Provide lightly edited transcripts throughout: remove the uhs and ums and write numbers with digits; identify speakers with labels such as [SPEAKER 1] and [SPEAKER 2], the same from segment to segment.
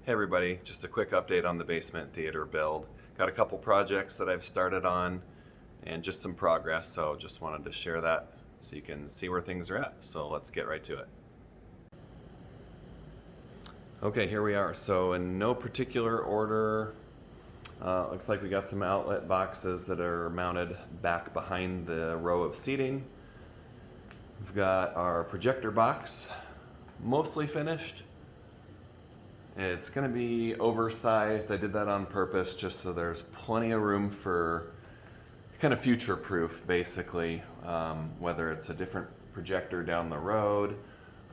[SPEAKER 1] Hey everybody, just a quick update on the basement theater build. Got a couple projects that I've started on and just some progress, so just wanted to share that so you can see where things are at. So let's get right to it. Okay, here we are. So in no particular order, looks like we got some outlet boxes that are mounted back behind the row of seating. We've got our projector box mostly finished. It's going to be oversized. I did that on purpose just so there's plenty of room for kind of future proof, basically, whether it's a different projector down the road.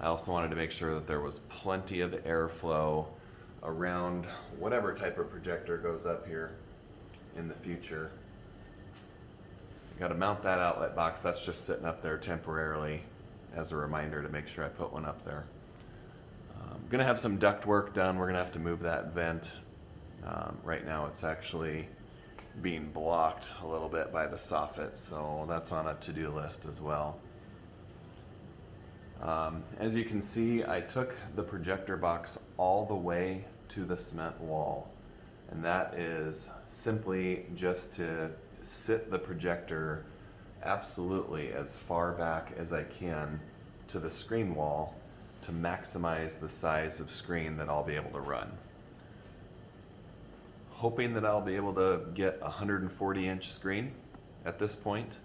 [SPEAKER 1] I also wanted to make sure that there was plenty of airflow around whatever type of projector goes up here in the future. I got to mount that outlet box. That's just sitting up there temporarily as a reminder to make sure I put one up there. I'm gonna have some duct work done. We're gonna have to move that vent. Right now it's actually being blocked a little bit by the soffit, so that's on a to-do list as well. As you can see, I took the projector box all the way to the cement wall, and that is simply just to sit the projector absolutely as far back as I can to the screen wall to maximize the size of screen that I'll be able to run. Hoping that I'll be able to get a 140-inch screen at this point.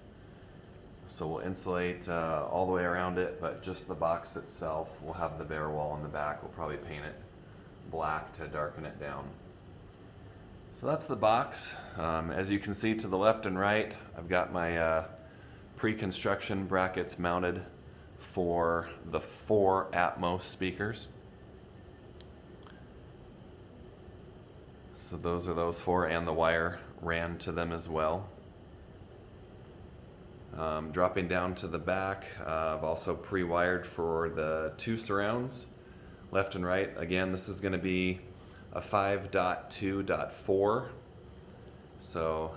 [SPEAKER 1] So we'll insulate all the way around it, but just the box itself, we'll have the bare wall in the back. We'll probably paint it black to darken it down. So that's the box. As you can see to the left and right, I've got my pre-construction brackets mounted for the 4 Atmos speakers. So those are those 4, and the wire ran to them as well. Dropping down to the back, I've also pre-wired for the 2 surrounds, left and right. Again, this is going to be a 5.2.4. So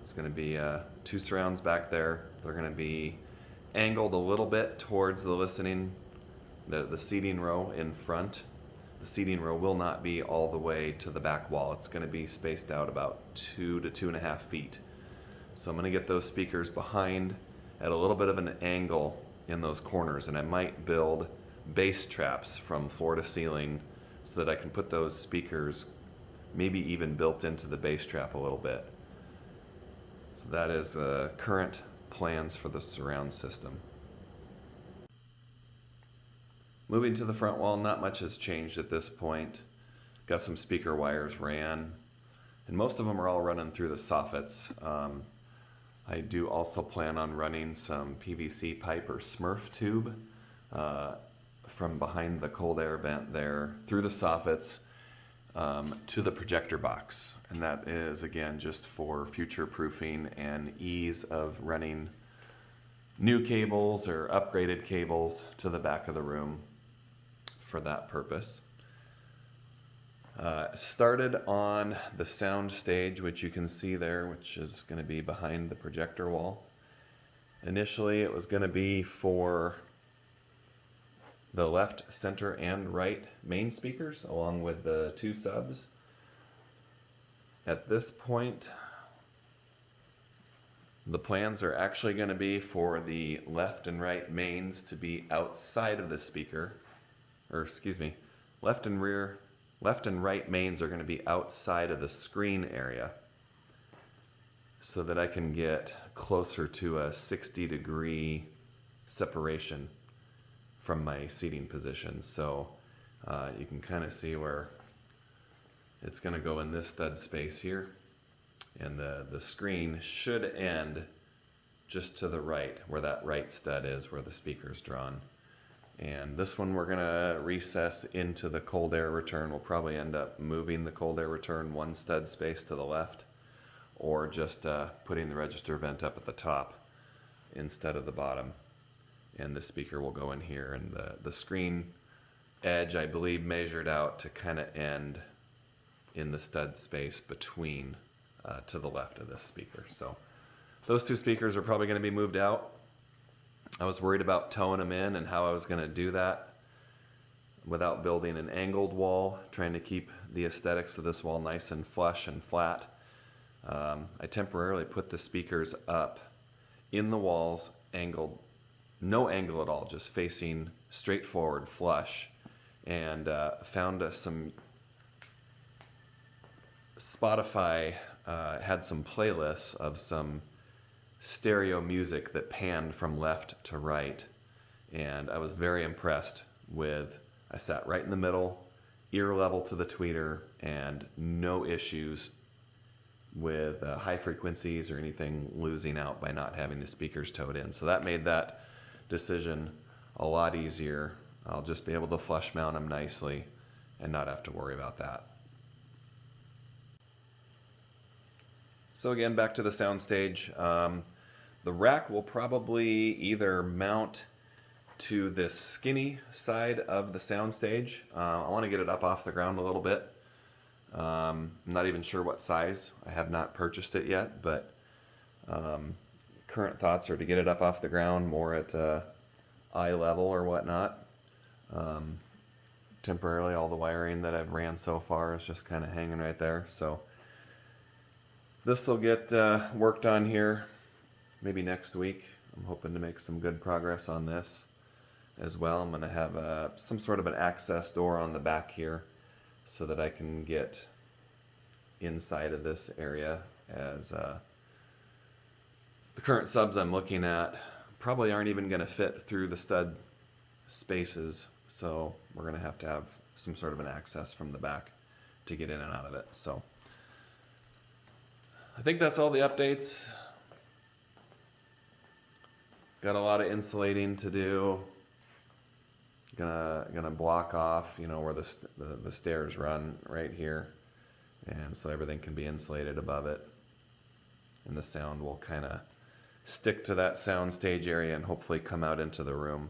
[SPEAKER 1] it's going to be 2 surrounds back there. They're going to be angled a little bit towards the seating row in front. The seating row will not be all the way to the back wall. It's going to be spaced out about 2 to 2.5 feet. So I'm going to get those speakers behind at a little bit of an angle in those corners, and I might build bass traps from floor to ceiling so that I can put those speakers maybe even built into the bass trap a little bit. So that is current plans for the surround system. Moving to the front wall, not much has changed at this point. Got some speaker wires ran, and most of them are all running through the soffits. I do also plan on running some PVC pipe or Smurf tube from behind the cold air vent there through the soffits to the projector box. And that is, again, just for future proofing and ease of running new cables or upgraded cables to the back of the room for that purpose. Started on the sound stage, which you can see there, which is going to be behind the projector wall. Initially, it was going to be for the left, center, and right main speakers, along with the 2 subs. At this point, the plans are actually going to be for the left and right mains to be outside of the speaker, or excuse me, left and right mains are going to be outside of the screen area so that I can get closer to a 60-degree separation from my seating position. So you can kind of see where it's going to go in this stud space here, and the screen should end just to the right where that right stud is, where the speaker's drawn. And this one we're going to recess into the cold air return. We'll probably end up moving the cold air return 1 stud space to the left, or just putting the register vent up at the top instead of the bottom. And the speaker will go in here, and the screen edge, I believe, measured out to kind of end in the stud space between to the left of this speaker. So those 2 speakers are probably going to be moved out. I was worried about towing them in and how I was going to do that. without building an angled wall, trying to keep the aesthetics of this wall nice and flush and flat. I temporarily put the speakers up in the walls, angled, no angle at all, just facing straight forward, flush, and found some Spotify had some playlists of some stereo music that panned from left to right, and I was very impressed with. I sat right in the middle, ear level to the tweeter, and no issues with high frequencies or anything losing out by not having the speakers towed in. So that made that decision a lot easier. I'll just be able to flush mount them nicely and not have to worry about that. So again, back to the soundstage. The rack will probably either mount to this skinny side of the soundstage. I want to get it up off the ground a little bit. I'm not even sure what size. I have not purchased it yet, but current thoughts are to get it up off the ground more at eye level or whatnot. Temporarily, all the wiring that I've ran so far is just kind of hanging right there. So this will get worked on here maybe next week. I'm hoping to make some good progress on this as well. I'm going to have some sort of an access door on the back here so that I can get inside of this area, as the current subs I'm looking at probably aren't even going to fit through the stud spaces, so we're going to have some sort of an access from the back to get in and out of it. So I think that's all the updates. Got a lot of insulating to do. Gonna block off, where the stairs run right here, and so everything can be insulated above it, and the sound will kind of stick to that sound stage area and hopefully come out into the room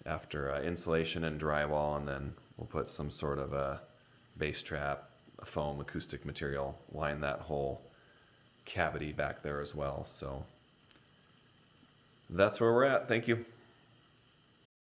[SPEAKER 1] after insulation and drywall, and then we'll put some sort of a bass trap, a foam acoustic material, line that whole cavity back there as well. So that's where we're at. Thank you.